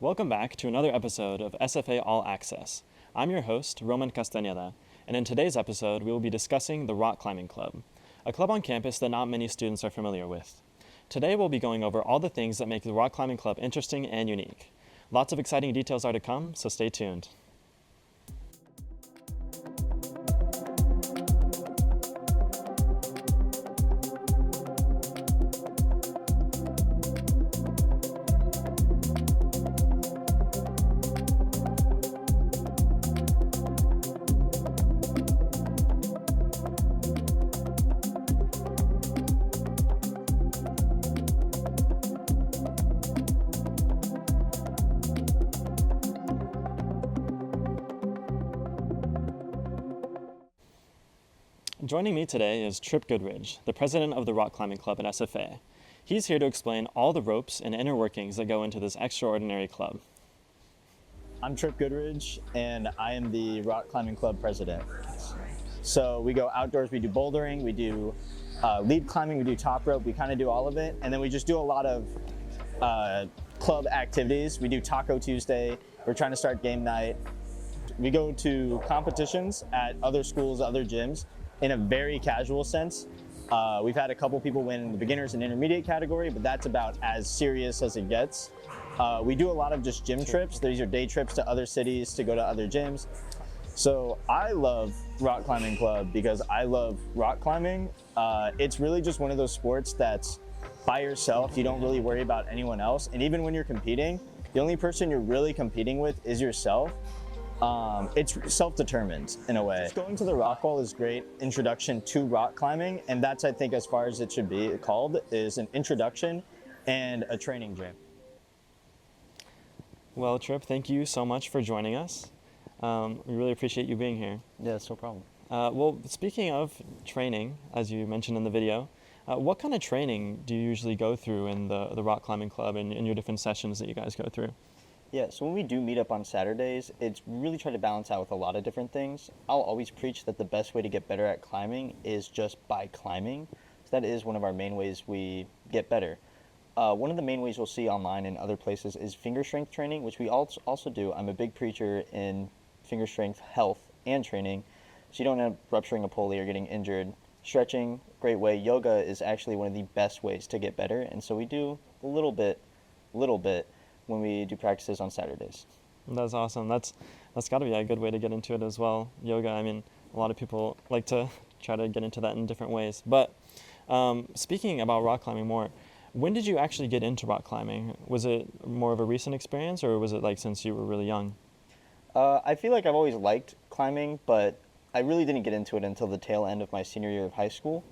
Welcome back to another episode of SFA All Access. I'm your host, Roman Castañeda, and in today's episode, we will be discussing the Rock Climbing Club, a club on campus that not many students are familiar with. Today, we'll be going over all the things that make the Rock Climbing Club interesting and unique. Lots of exciting details are to come, so stay tuned. Joining me today is Trip Goodridge, the president of the Rock Climbing Club at SFA. He's here to explain all the ropes and inner workings that go into this extraordinary club. I'm Trip Goodridge, and I am the Rock Climbing Club president. So we go outdoors, we do bouldering, we do lead climbing, we do top rope, we kind of do all of it. And then we just do a lot of club activities. We do Taco Tuesday, we're trying to start game night. We go to competitions at other schools, other gyms, in a very casual sense. We've had a couple people win in the beginners and intermediate category, but that's about as serious as it gets. We do a lot of just gym trips. These are day trips to other cities to go to other gyms. So I love Rock Climbing Club because I love rock climbing. It's really just one of those sports that's by yourself. You don't really worry about anyone else. And even when you're competing, the only person you're really competing with is yourself. It's self-determined in a way. Just going to the rock wall is a great introduction to rock climbing, and that's, I think, as far as it should be called, is an introduction and a training gym. Well, Trip, thank you so much for joining us. We really appreciate you being here. Yeah, it's no problem. Well, speaking of training, as you mentioned in the video, what kind of training do you usually go through in the Rock Climbing Club and in your different sessions that you guys go through? Yeah, so when we do meet up on Saturdays, it's really try to balance out with a lot of different things. I'll always preach that the best way to get better at climbing is just by climbing. So that is one of our main ways we get better. One of the main ways you'll see online and other places is finger strength training, which we also do. I'm a big preacher in finger strength health and training, so you don't end up rupturing a pulley or getting injured. Stretching, great way. Yoga is actually one of the best ways to get better, and so we do a little bit when we do practices on Saturdays. That's awesome. That's got to be a good way to get into it as well. Yoga, I mean, a lot of people like to try to get into that in different ways. But speaking about rock climbing more, when did you actually get into rock climbing? Was it more of a recent experience, or was it like since you were really young? I feel like I've always liked climbing, but I really didn't get into it until the tail end of my senior year of high school.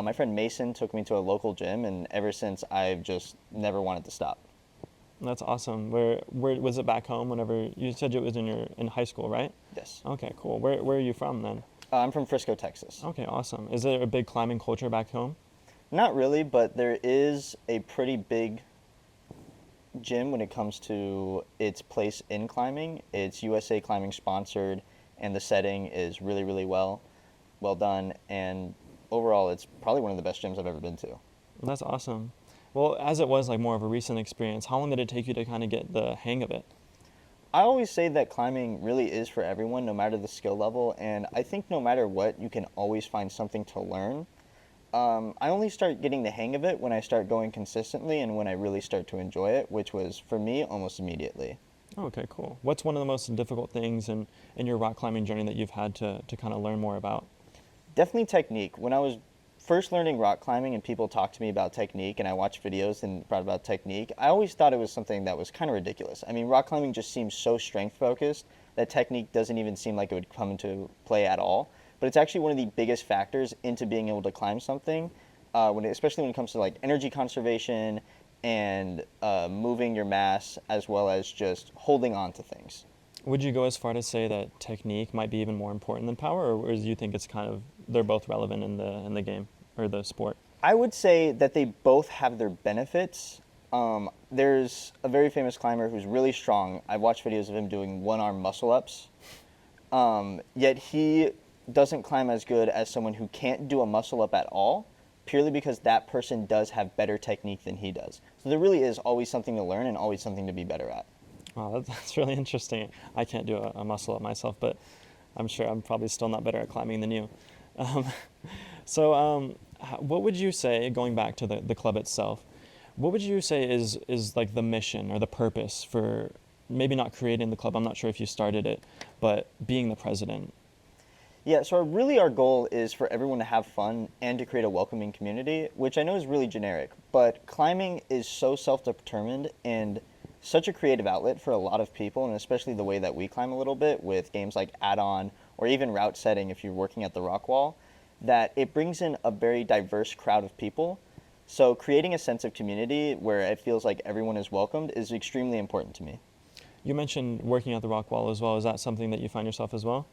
My friend Mason took me to a local gym, and ever since I've just never wanted to stop. That's awesome. Where was it back home? Whenever you said it was in high school, right? Yes. Okay, cool. Where are you from then? I'm from Frisco, Texas. Okay, awesome. Is there a big climbing culture back home? Not really, but there is a pretty big gym when it comes to its place in climbing. It's USA Climbing sponsored, and the setting is really, really well done. And overall, it's probably one of the best gyms I've ever been to. That's awesome. Well, as it was like more of a recent experience, how long did it take you to kind of get the hang of it? I always say that climbing really is for everyone, no matter the skill level, and I think no matter what, you can always find something to learn. I only start getting the hang of it when I start going consistently and when I really start to enjoy it, which was, for me, almost immediately. Okay, cool. What's one of the most difficult things in your rock climbing journey that you've had to kind of learn more about? Definitely technique. When I was first learning rock climbing and people talked to me about technique and I watched videos and brought about technique, I always thought it was something that was kind of ridiculous. I mean, rock climbing just seems so strength focused that technique doesn't even seem like it would come into play at all. But it's actually one of the biggest factors into being able to climb something, especially when it comes to like energy conservation and moving your mass, as well as just holding on to things. Would you go as far to say that technique might be even more important than power, or do you think it's kind of, they're both relevant in the game or the sport? I would say that they both have their benefits. There's a very famous climber who's really strong. I've watched videos of him doing one-arm muscle-ups, yet he doesn't climb as good as someone who can't do a muscle-up at all, purely because that person does have better technique than he does. So there really is always something to learn and always something to be better at. Wow, that's really interesting. I can't do a muscle up myself, but I'm sure I'm probably still not better at climbing than you. Um, what would you say, going back to the club itself, what would you say is like the mission or the purpose for maybe not creating the club? I'm not sure if you started it, but being the president. Yeah, so really our goal is for everyone to have fun and to create a welcoming community, which I know is really generic, but climbing is so self-determined and such a creative outlet for a lot of people, and especially the way that we climb a little bit with games like add-on or even route setting if you're working at the rock wall, that it brings in a very diverse crowd of people. So creating a sense of community where it feels like everyone is welcomed is extremely important to me. You mentioned working at the rock wall as well. Is that something that you find yourself as well?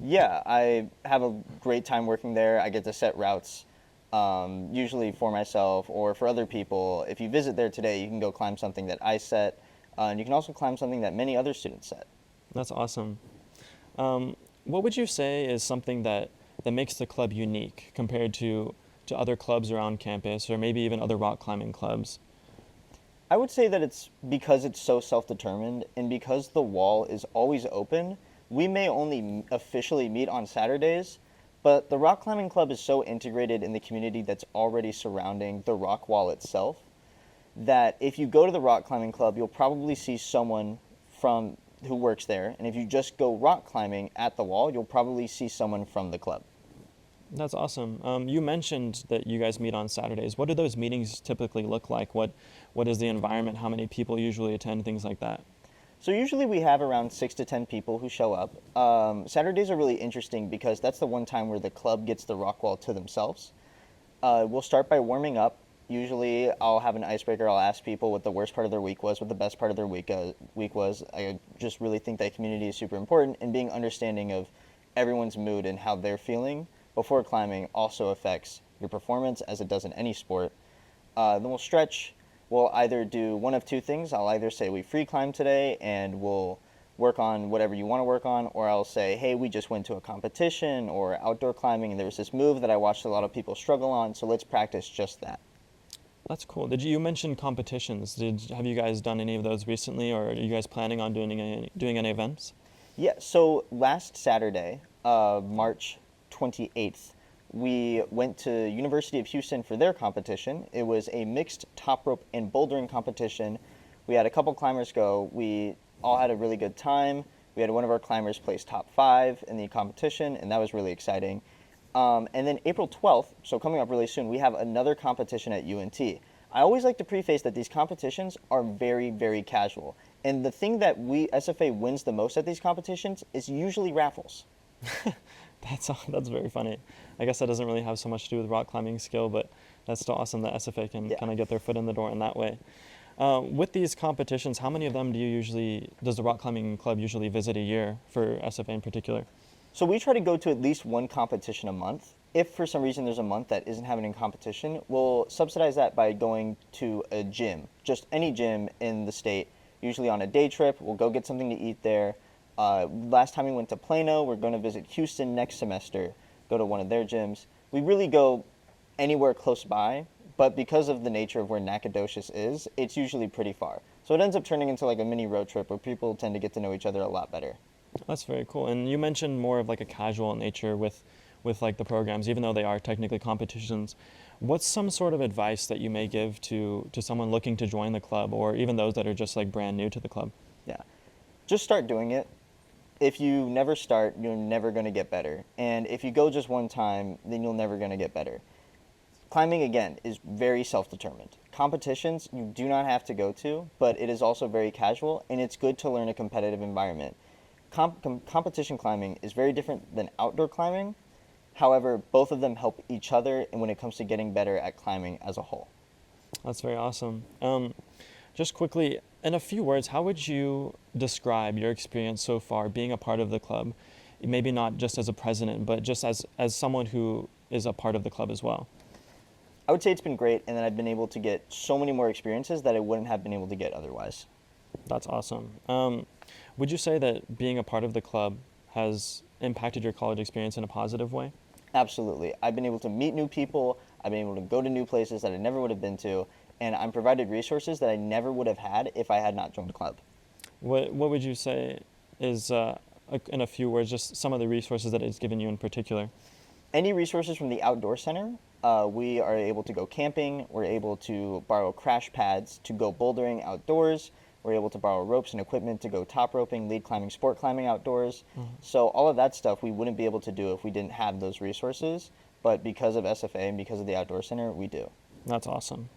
Yeah, I have a great time working there. I get to set routes, usually for myself or for other people. If you visit there today, you can go climb something that I set, and you can also climb something that many other students set. That's awesome. What would you say is something that makes the club unique compared to other clubs around campus or maybe even other rock climbing clubs? I would say that it's because it's so self-determined and because the wall is always open. We may only officially meet on Saturdays, but the rock climbing club is so integrated in the community that's already surrounding the rock wall itself that if you go to the rock climbing club, you'll probably see someone from who works there, and if you just go rock climbing at the wall, you'll probably see someone from the club. That's awesome. You mentioned that you guys meet on Saturdays. What do those meetings typically look like? What is the environment? How many people usually attend? Things like that. So usually we have around 6 to 10 people who show up. Saturdays are really interesting because that's the one time where the club gets the rock wall to themselves. We'll start by warming up. Usually I'll have an icebreaker. I'll ask people what the worst part of their week was, what the best part of their week was. I just really think that community is super important, and being understanding of everyone's mood and how they're feeling before climbing also affects your performance as it does in any sport. Then we'll stretch. We'll either do one of two things. I'll either say we free climb today and we'll work on whatever you want to work on, or I'll say, hey, we just went to a competition or outdoor climbing and there was this move that I watched a lot of people struggle on, so let's practice just that. That's cool. You mention competitions? Have you guys done any of those recently, or are you guys planning on doing any events? Yeah, so last Saturday, March 28th, we went to University of Houston for their competition. It was a mixed top rope and bouldering competition. We had a couple climbers go. We all had a really good time. We had one of our climbers place top 5 in the competition, and that was really exciting. And then April 12th, so coming up really soon, we have another competition at UNT. I always like to preface that these competitions are very, very casual. And the thing that SFA wins the most at these competitions is usually raffles. That's very funny. I guess that doesn't really have so much to do with rock climbing skill, but that's still awesome that SFA can kind of get their foot in the door in that way. With these competitions, how many of them does the rock climbing club usually visit a year for SFA in particular? So we try to go to at least one competition a month. If for some reason there's a month that isn't having a competition, we'll subsidize that by going to a gym, just any gym in the state, usually on a day trip. We'll go get something to eat there. Last time we went to Plano, we're going to visit Houston next semester, go to one of their gyms. We really go anywhere close by, but because of the nature of where Nacogdoches is, it's usually pretty far. So it ends up turning into like a mini road trip where people tend to get to know each other a lot better. That's very cool. And you mentioned more of like a casual nature with like the programs, even though they are technically competitions. What's some sort of advice that you may give to someone looking to join the club, or even those that are just like brand new to the club? Yeah, just start doing it. If you never start, you're never going to get better. And if you go just one time, then you're never going to get better. Climbing, again, is very self-determined. Competitions you do not have to go to, but it is also very casual, and it's good to learn a competitive environment. Competition climbing is very different than outdoor climbing. However, both of them help each other and when it comes to getting better at climbing as a whole. That's very awesome. Just quickly, in a few words, how would you describe your experience so far being a part of the club? Maybe not just as a president, but just as someone who is a part of the club as well. I would say it's been great, and that I've been able to get so many more experiences that I wouldn't have been able to get otherwise. That's awesome. Would you say that being a part of the club has impacted your college experience in a positive way? Absolutely. I've been able to meet new people. I've been able to go to new places that I never would have been to, and I'm provided resources that I never would have had if I had not joined the club. What would you say is, in a few words, just some of the resources that it's given you in particular? Any resources from the outdoor center, we are able to go camping. We're able to borrow crash pads to go bouldering outdoors. We're able to borrow ropes and equipment to go top roping, lead climbing, sport climbing outdoors. So all of that stuff we wouldn't be able to do if we didn't have those resources. But because of SFA and because of the outdoor center, we do. That's awesome.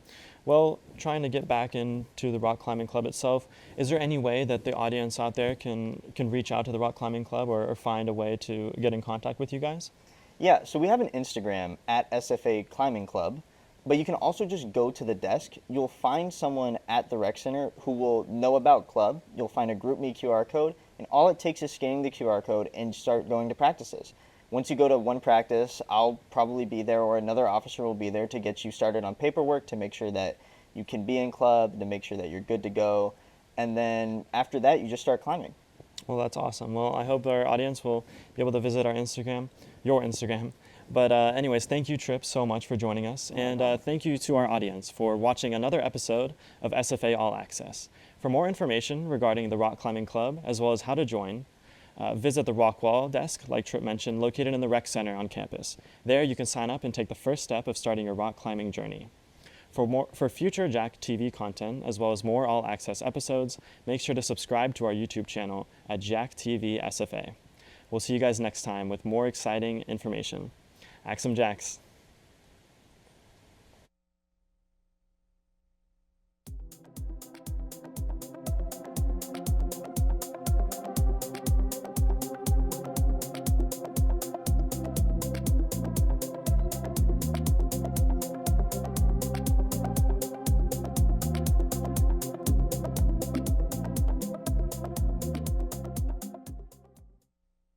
Well, trying to get back into the rock climbing club itself, is there any way that the audience out there can reach out to the rock climbing club or find a way to get in contact with you guys? Yeah, so we have an Instagram at SFA Climbing Club, but you can also just go to the desk. You'll find someone at the rec center who will know about club. You'll find a GroupMe QR code, and all it takes is scanning the QR code and start going to practices. Once you go to one practice, I'll probably be there or another officer will be there to get you started on paperwork to make sure that you can be in club, to make sure that you're good to go. And then after that, you just start climbing. Well, that's awesome. Well, I hope our audience will be able to visit our Instagram, your Instagram. But anyways, thank you, Trip, so much for joining us. And thank you to our audience for watching another episode of SFA All Access. For more information regarding the Rock Climbing Club, as well as how to join, visit the Rockwall desk, like Trip mentioned, located in the rec center on campus. There you can sign up and take the first step of starting your rock climbing journey. For future Jack TV content, as well as more All Access episodes, make sure to subscribe to our YouTube channel at Jack TV SFA. We'll see you guys next time with more exciting information. Axum Jacks.